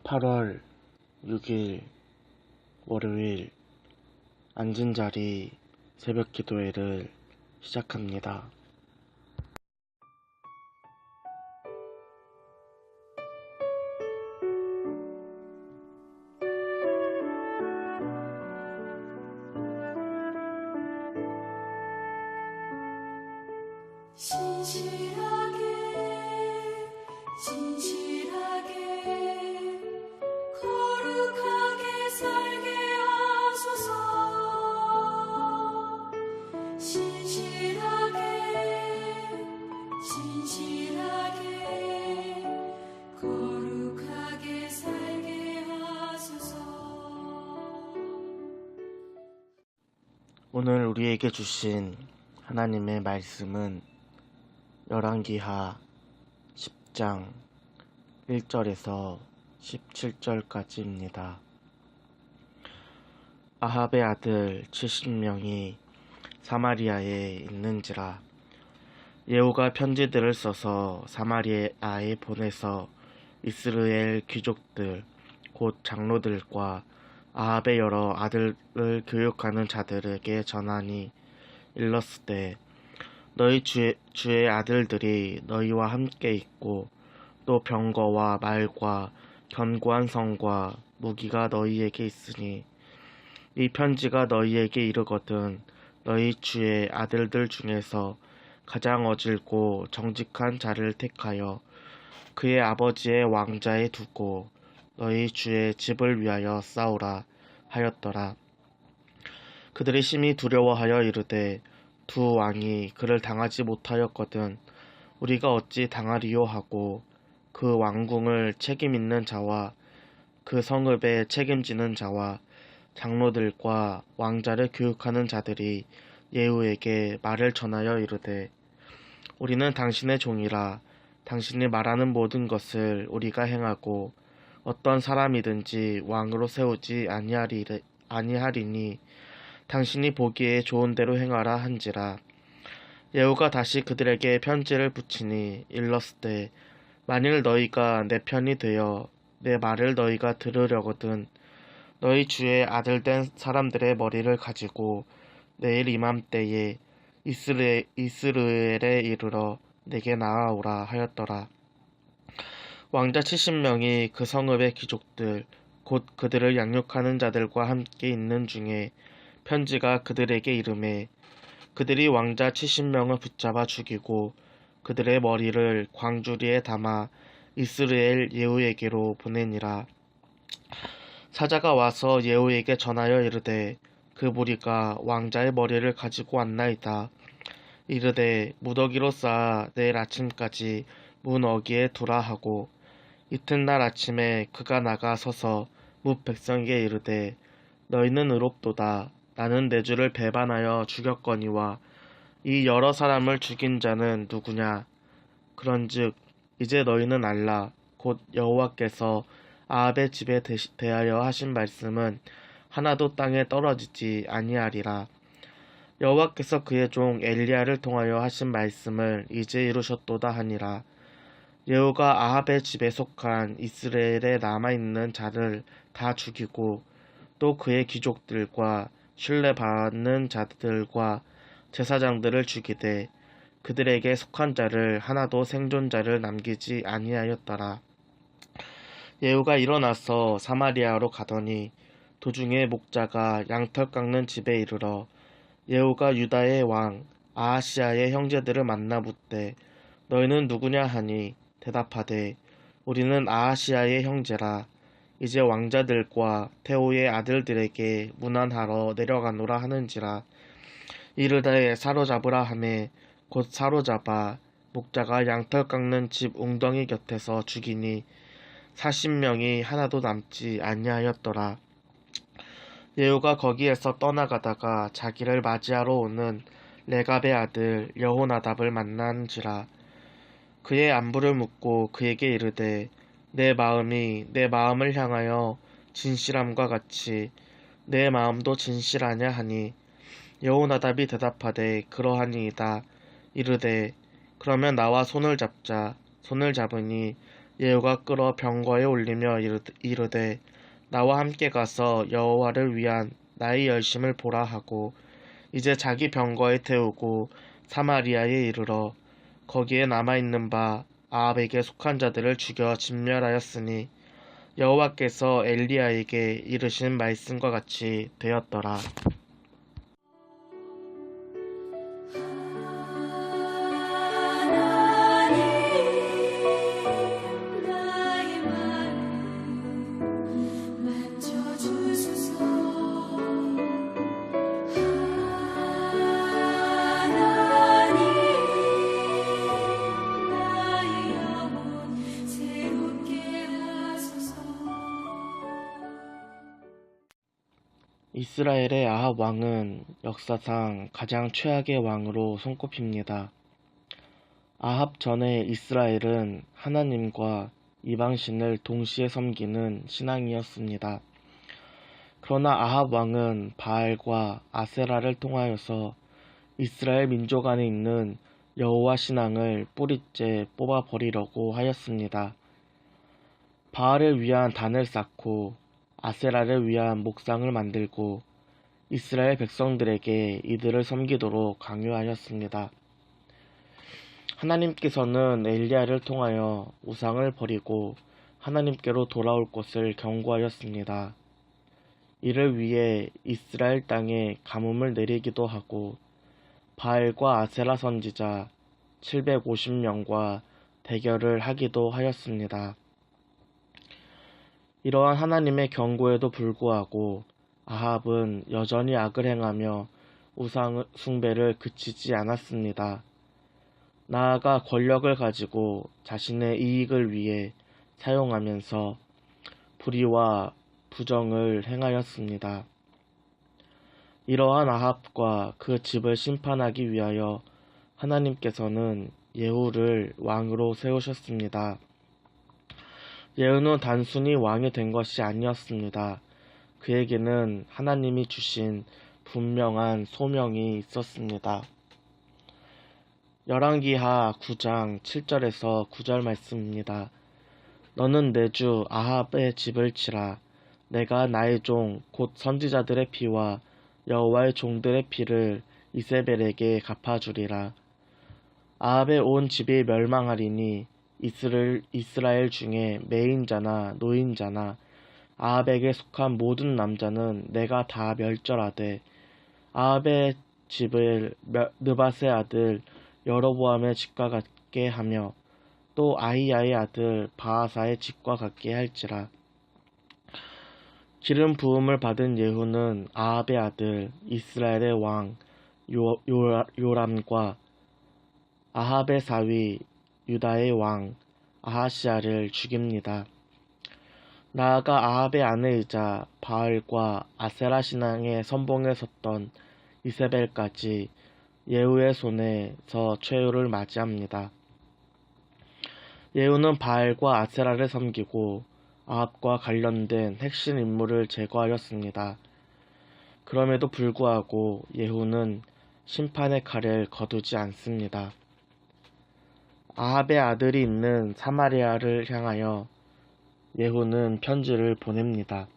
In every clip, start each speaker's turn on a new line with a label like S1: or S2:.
S1: 8월 6일 월요일 앉은 자리 새벽 기도회를 시작합니다.
S2: 진실하게 거룩하게 살게 하소서. 진실하게 거룩하게 살게 하소서.
S1: 오늘 우리에게 주신 하나님의 말씀은 열왕기하 10장 1절에서 17절까지입니다. 아합의 아들 70명이 사마리아에 있는지라. 예후가 편지들을 써서 사마리아에 보내서 이스라엘 귀족들 곧 장로들과 아합의 여러 아들을 교육하는 자들에게 전하니 일렀으되 너희 주의 아들들이 너희와 함께 있고 또 병거와 말과 견고한 성과 무기가 너희에게 있으니 이 편지가 너희에게 이르거든 너희 주의 아들들 중에서 가장 어질고 정직한 자를 택하여 그의 아버지의 왕자에 두고 너희 주의 집을 위하여 싸우라 하였더라. 그들이 심히 두려워하여 이르되 두 왕이 그를 당하지 못하였거든 우리가 어찌 당하리요 하고 그 왕궁을 책임 있는 자와 그 성읍에 책임지는 자와 장로들과 왕자를 교육하는 자들이 예후에게 말을 전하여 이르되 우리는 당신의 종이라 당신이 말하는 모든 것을 우리가 행하고 어떤 사람이든지 왕으로 세우지 아니하리니 당신이 보기에 좋은 대로 행하라 한지라. 예후가 다시 그들에게 편지를 붙이니 일렀으되 만일 너희가 내 편이 되어 내 말을 너희가 들으려거든 너희 주의 아들 된 사람들의 머리를 가지고 내일 이맘때에 이스라엘에 이르러 내게 나아오라 하였더라. 왕자 70명이 그 성읍의 귀족들 곧 그들을 양육하는 자들과 함께 있는 중에 편지가 그들에게 이르매 그들이 왕자 70명을 붙잡아 죽이고 그들의 머리를 광주리에 담아 이스라엘 예후에게로 보내니라. 사자가 와서 예후에게 전하여 이르되 그 무리가 왕자의 머리를 가지고 왔나이다. 이르되 무더기로 쌓아 내일 아침까지 문 어귀에 두라 하고 이튿날 아침에 그가 나가 서서 뭇 백성에게 이르되 너희는 의롭도다. 나는 내 주를 배반하여 죽였거니와 이 여러 사람을 죽인 자는 누구냐? 그런즉 이제 너희는 알라. 곧 여호와께서 아합의 집에 대하여 하신 말씀은 하나도 땅에 떨어지지 아니하리라. 여호와께서 그의 종 엘리야를 통하여 하신 말씀을 이제 이루셨도다 하니라. 예후가 아합의 집에 속한 이스라엘에 남아있는 자를 다 죽이고 또 그의 귀족들과 신뢰받는 자들과 제사장들을 죽이되 그들에게 속한 자를 하나도 생존자를 남기지 아니하였더라. 예후가 일어나서 사마리아로 가더니 도중에 목자가 양털 깎는 집에 이르러 예후가 유다의 왕 아하시아의 형제들을 만나 묻되 너희는 누구냐 하니 대답하되 우리는 아하시아의 형제라. 이제 왕자들과 태호의 아들들에게 문안하러 내려가노라 하는지라. 이르되 사로잡으라 하매 곧 사로잡아 목자가 양털 깎는 집 웅덩이 곁에서 죽이니 40명이 하나도 남지 아니하였더라. 예후가 거기에서 떠나가다가 자기를 맞이하러 오는 레갑의 아들 여호나답을 만난지라. 그의 안부를 묻고 그에게 이르되 내 마음이 내 마음을 향하여 진실함과 같이 내 마음도 진실하냐 하니 여호나답이 대답하되 그러하니이다. 이르되 그러면 나와 손을 잡자. 손을 잡으니 예후가 끌어 병거에 올리며 이르되 나와 함께 가서 여호와를 위한 나의 열심을 보라 하고 이제 자기 병거에 태우고 사마리아에 이르러 거기에 남아있는 바 아합에게 속한 자들을 죽여 진멸하였으니 여호와께서 엘리야에게 이르신 말씀과 같이 되었더라.
S2: 하나님 나의 마음 만져주소서. 하나님 나의 영혼 새롭게 하소서.
S1: 이스라엘의 아합 왕은 역사상 가장 최악의 왕으로 손꼽힙니다. 아합 전에 이스라엘은 하나님과 이방신을 동시에 섬기는 신앙이었습니다. 그러나 아합 왕은 바알과 아세라를 통하여서 이스라엘 민족 안에 있는 여호와 신앙을 뿌리째 뽑아버리려고 하였습니다. 바알을 위한 단을 쌓고 아세라를 위한 목상을 만들고 이스라엘 백성들에게 이들을 섬기도록 강요하였습니다. 하나님께서는 엘리야를 통하여 우상을 버리고 하나님께로 돌아올 것을 경고하였습니다. 이를 위해 이스라엘 땅에 가뭄을 내리기도 하고 바알과 아세라 선지자 750명과 대결을 하기도 하였습니다. 이러한 하나님의 경고에도 불구하고 아합은 여전히 악을 행하며 우상 숭배를 그치지 않았습니다. 나아가 권력을 가지고 자신의 이익을 위해 사용하면서 불의와 부정을 행하였습니다. 이러한 아합과 그 집을 심판하기 위하여 하나님께서는 예후를 왕으로 세우셨습니다. 예후는 단순히 왕이 된 것이 아니었습니다. 그에게는 하나님이 주신 분명한 소명이 있었습니다. 열왕기하 9장 7절에서 9절 말씀입니다. 너는 내 주 아합의 집을 치라. 내가 나의 종 곧 선지자들의 피와 여호와의 종들의 피를 이세벨에게 갚아주리라. 아합의 온 집이 멸망하리니 이스라엘 중에 매인자나 노인자나 아합에게 속한 모든 남자는 내가 다 멸절하되 아합의 집을 느밧의 아들 여로보암의 집과 같게 하며 또 아히야의 아들 바하사의 집과 같게 할지라. 기름 부음을 받은 예후는 아합의 아들 이스라엘의 왕 요람과 아합의 사위 유다의 왕 아하시아를 죽입니다. 나아가 아합의 아내이자 바알과 아세라 신앙의 선봉에 섰던 이세벨까지 예후의 손에서 최후를 맞이합니다. 예후는 바알과 아세라를 섬기고 아합과 관련된 핵심 인물을 제거하였습니다. 그럼에도 불구하고 예후는 심판의 칼을 거두지 않습니다. 아합의 아들이 있는 사마리아를 향하여 예후는 편지를 보냅니다.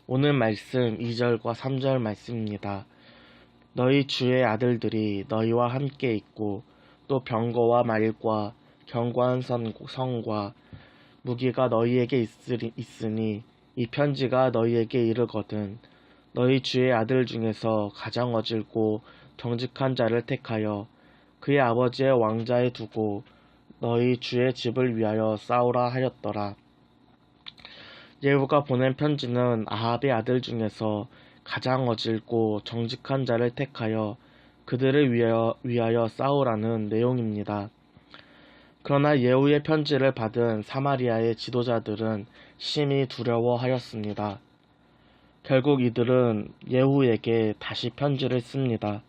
S1: 오늘 말씀 2절과 3절 말씀입니다. 너희 주의 아들들이 너희와 함께 있고 또 병거와 말과 견고한 성과 무기가 너희에게 있으니 이 편지가 너희에게 이르거든 너희 주의 아들 중에서 가장 어질고 정직한 자를 택하여 그의 아버지의 왕자에 두고 너희 주의 집을 위하여 싸우라 하였더라. 예후가 보낸 편지는 아합의 아들 중에서 가장 어질고 정직한 자를 택하여 그들을 위하여 싸우라는 내용입니다. 그러나 예후의 편지를 받은 사마리아의 지도자들은 심히 두려워하였습니다. 결국 이들은 예후에게 다시 편지를 씁니다.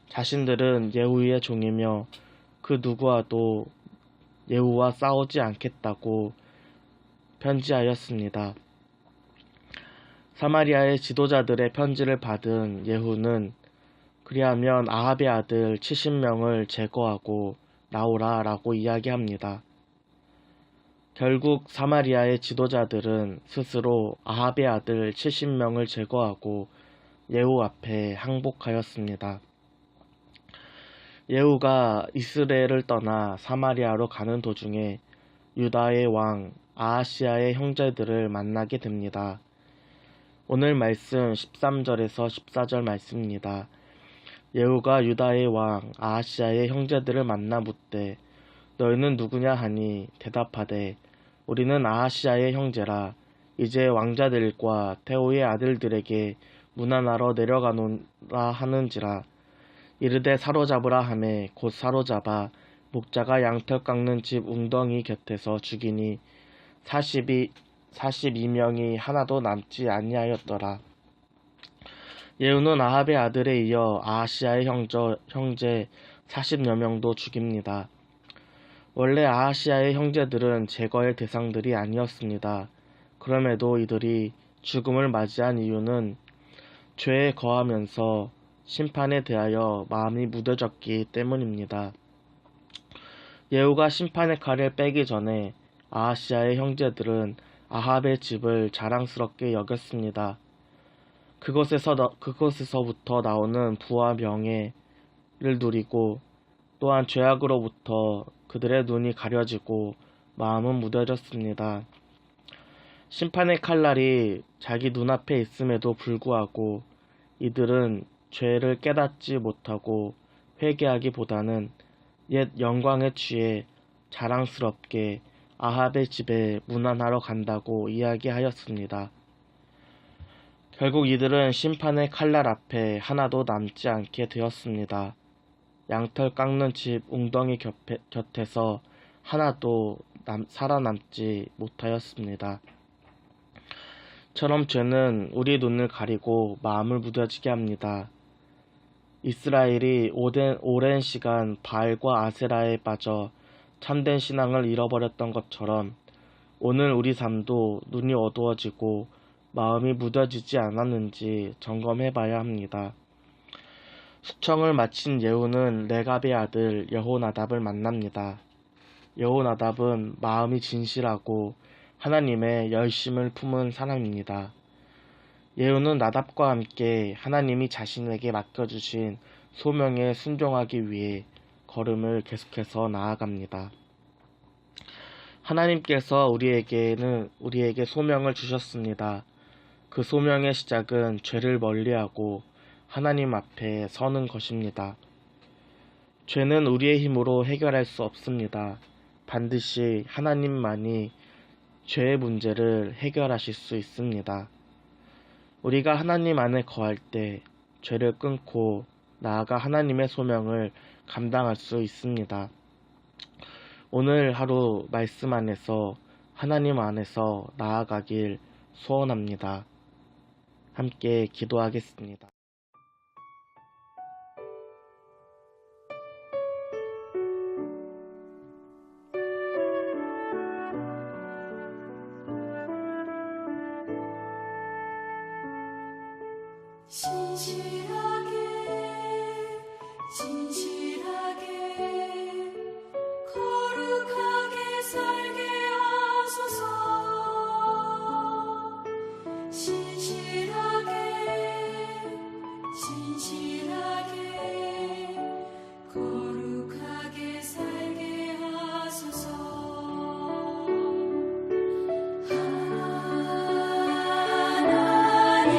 S1: 자신들은 예후의 종이며 그 누구와도 예후와 싸우지 않겠다고 편지하였습니다. 사마리아의 지도자들의 편지를 받은 예후는 그리하면 아합의 아들 70명을 제거하고 나오라 라고 이야기합니다. 결국 사마리아의 지도자들은 스스로 아합의 아들 70명을 제거하고 예후 앞에 항복하였습니다. 예후가 이스라엘을 떠나 사마리아로 가는 도중에 유다의 왕 아하시아의 형제들을 만나게 됩니다. 오늘 말씀 13절에서 14절 말씀입니다. 예후가 유다의 왕 아하시아의 형제들을 만나 묻되 너희는 누구냐 하니 대답하되 우리는 아하시아의 형제라. 이제 왕자들과 태호의 아들들에게 문안하러 내려가노라 하는지라. 이르되 사로잡으라 하매 곧 사로잡아 목자가 양털 깎는 집 웅덩이 곁에서 죽이니 42명이 하나도 남지 아니하였더라. 예후는 아합의 아들에 이어 아하시아의 형제 40여 명도 죽입니다. 원래 아하시아의 형제들은 제거의 대상들이 아니었습니다. 그럼에도 이들이 죽음을 맞이한 이유는 죄에 거하면서 심판에 대하여 마음이 무뎌졌기 때문입니다. 예후가 심판의 칼을 빼기 전에 아하시아의 형제들은 아합의 집을 자랑스럽게 여겼습니다. 그곳에서부터 나오는 부와 명예를 누리고 또한 죄악으로부터 그들의 눈이 가려지고 마음은 무뎌졌습니다. 심판의 칼날이 자기 눈앞에 있음에도 불구하고 이들은 죄를 깨닫지 못하고 회개하기보다는 옛 영광에 취해 자랑스럽게 아합의 집에 문안하러 간다고 이야기하였습니다. 결국 이들은 심판의 칼날 앞에 하나도 남지 않게 되었습니다. 양털 깎는 집 웅덩이 곁에서 하나도 살아남지 못하였습니다. 처럼 죄는 우리 눈을 가리고 마음을 무뎌지게 합니다. 이스라엘이 오랜 시간 바알과 아세라에 빠져 참된 신앙을 잃어버렸던 것처럼 오늘 우리 삶도 눈이 어두워지고 마음이 무뎌지지 않았는지 점검해봐야 합니다. 숙청을 마친 예후는 레갑의 아들 여호나답을 만납니다. 여호나답은 마음이 진실하고 하나님의 열심을 품은 사람입니다. 예후는 나답과 함께 하나님이 자신에게 맡겨주신 소명에 순종하기 위해 걸음을 계속해서 나아갑니다. 하나님께서 우리에게 소명을 주셨습니다. 그 소명의 시작은 죄를 멀리하고 하나님 앞에 서는 것입니다. 죄는 우리의 힘으로 해결할 수 없습니다. 반드시 하나님만이 죄의 문제를 해결하실 수 있습니다. 우리가 하나님 안에 거할 때 죄를 끊고 나아가 하나님의 소명을 감당할 수 있습니다. 오늘 하루 말씀 안에서 하나님 안에서 나아가길 소원합니다. 함께 기도하겠습니다.
S2: 진실하게 거룩하게 살게 하소서. 진실하게 거룩하게 살게 하소서. 하나님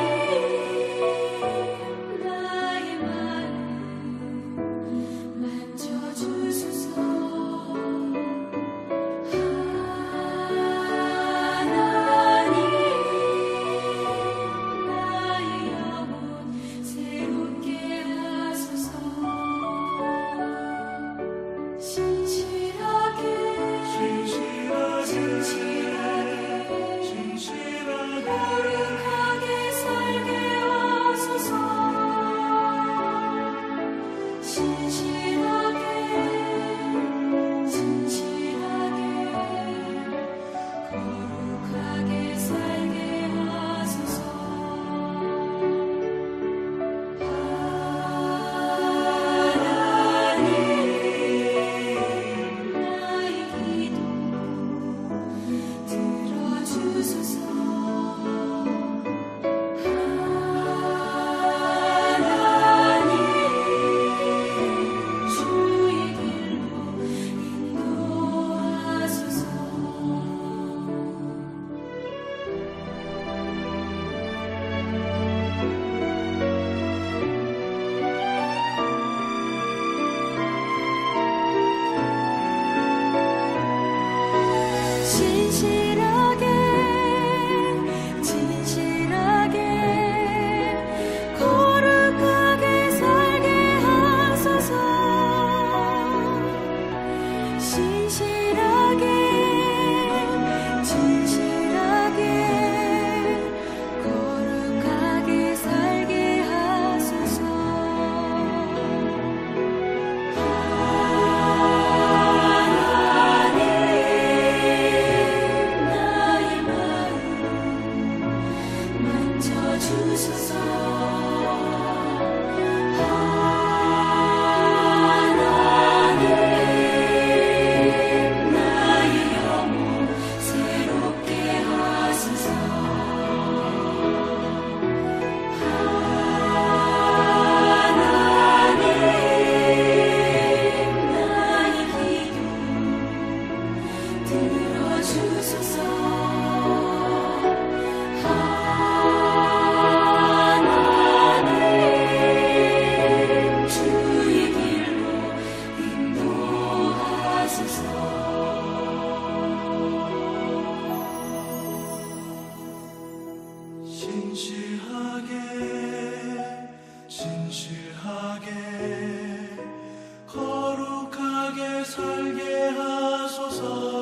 S3: 진실하게 거룩하게 살게 하소서.